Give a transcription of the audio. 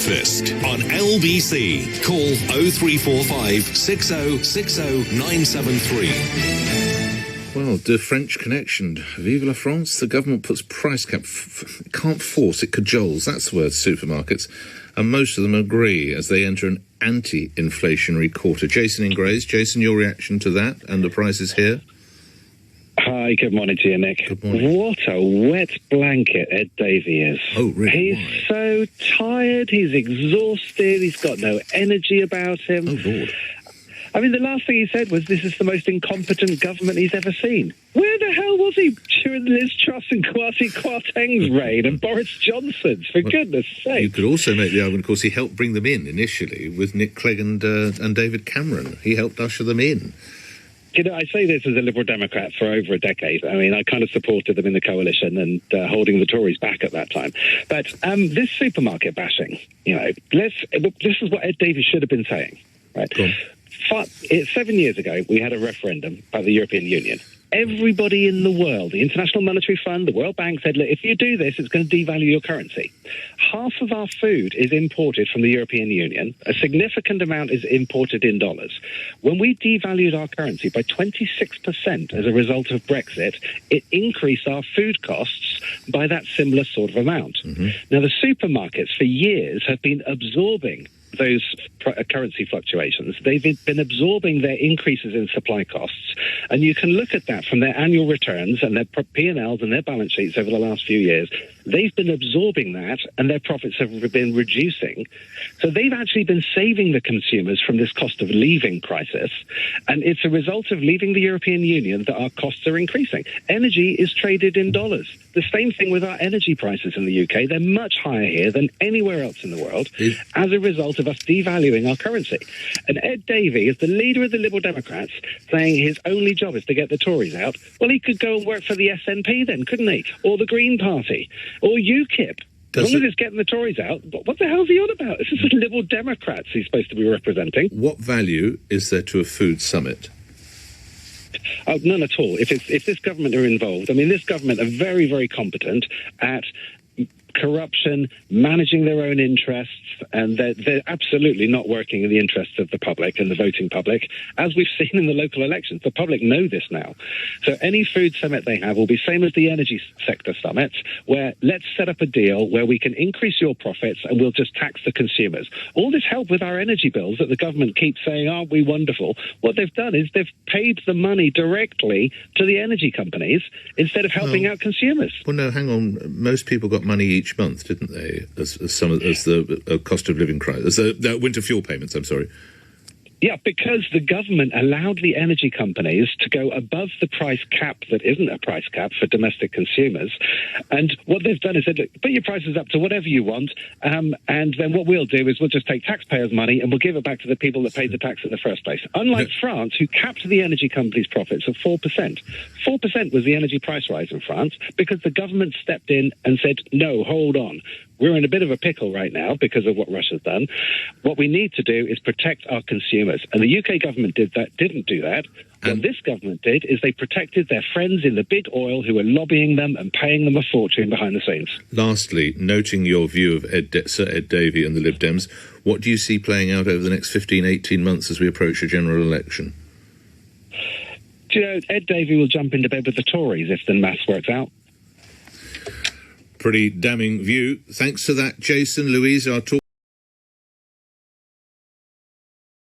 Breakfast on LBC. Call 0345 6060 973. Well, de French connection. Vive la France. The government puts price cap. It can't force, it cajoles. That's the word, supermarkets. And most of them agree as they enter an anti-inflationary quarter. Jason in Grays. Jason, your reaction to that and the prices here? Hi, good morning to you, Nick. Good morning. What a wet blanket Ed Davey is. Oh, really? He's so tired, he's exhausted, he's got no energy about him. Oh, Lord. I mean, the last thing he said was this is the most incompetent government he's ever seen. Where the hell was he during Liz Truss and Kwasi Kwarteng's reign and Boris Johnson's, for goodness sake? You could also make the argument, of course, he helped bring them in initially with Nick Clegg and David Cameron. He helped usher them in. You know, I say this as a Liberal Democrat for over a decade. I mean, I kind of supported them in the coalition and holding the Tories back at that time. But this supermarket bashing, you know, this is what Ed Davey should have been saying, right? Cool. 7 years ago, we had a referendum about the European Union. Everybody in the world, the International Monetary Fund, the World Bank said, look, if you do this, it's going to devalue your currency. Half of our food is imported from the European Union. A significant amount is imported in dollars. When we devalued our currency by 26% as a result of Brexit, it increased our food costs by that similar sort of amount. Mm-hmm. Now, the supermarkets for years have been absorbing those currency fluctuations. They've been absorbing their increases in supply costs, and you can look at that from their annual returns and their P&Ls and their balance sheets over the last few years. They've been absorbing that, and their profits have been reducing. So they've actually been saving the consumers from this cost of leaving crisis, and it's a result of leaving the European Union that our costs are increasing. Energy is traded in dollars. The same thing with our energy prices in the UK. They're much higher here than anywhere else in the world as a result of us devaluing our currency. And Ed Davey is the leader of the Liberal Democrats saying his only job is to get the Tories out. Well, he could go and work for the SNP then, couldn't he? Or the Green Party, or UKIP. As long as it's getting the Tories out, what the hell is he on about? This is the Liberal Democrats he's supposed to be representing. What value is there to a food summit? Oh, none at all. If this government are involved, I mean, this government are very, very competent at corruption, managing their own interests, and they're absolutely not working in the interests of the public and the voting public, as we've seen in the local elections. The public know this now. So any food summit they have will be same as the energy sector summits, where let's set up a deal where we can increase your profits and we'll just tax the consumers. All this help with our energy bills that the government keeps saying, aren't we wonderful? What they've done is they've paid the money directly to the energy companies instead of helping out consumers. Well, no, hang on. Most people got money each month, didn't they? As the cost of living crisis, as the winter fuel payments. I'm sorry. Yeah, because the government allowed the energy companies to go above the price cap that isn't a price cap for domestic consumers. And what they've done is said, look, put your prices up to whatever you want, and then what we'll do is we'll just take taxpayers' money and we'll give it back to the people that paid the tax in the first place. Unlike France, who capped the energy companies' profits at 4%. 4% was the energy price rise in France because the government stepped in and said, no, hold on. We're in a bit of a pickle right now because of what Russia's done. What we need to do is protect our consumers. And the UK government didn't do that. What this government did is they protected their friends in the big oil who were lobbying them and paying them a fortune behind the scenes. Lastly, noting your view of Sir Ed Davey and the Lib Dems, what do you see playing out over the next 15, 18 months as we approach a general election? Do you know, Ed Davey will jump into bed with the Tories if the maths works out. Pretty damning view. Thanks for that, Jason. Louise, our talk.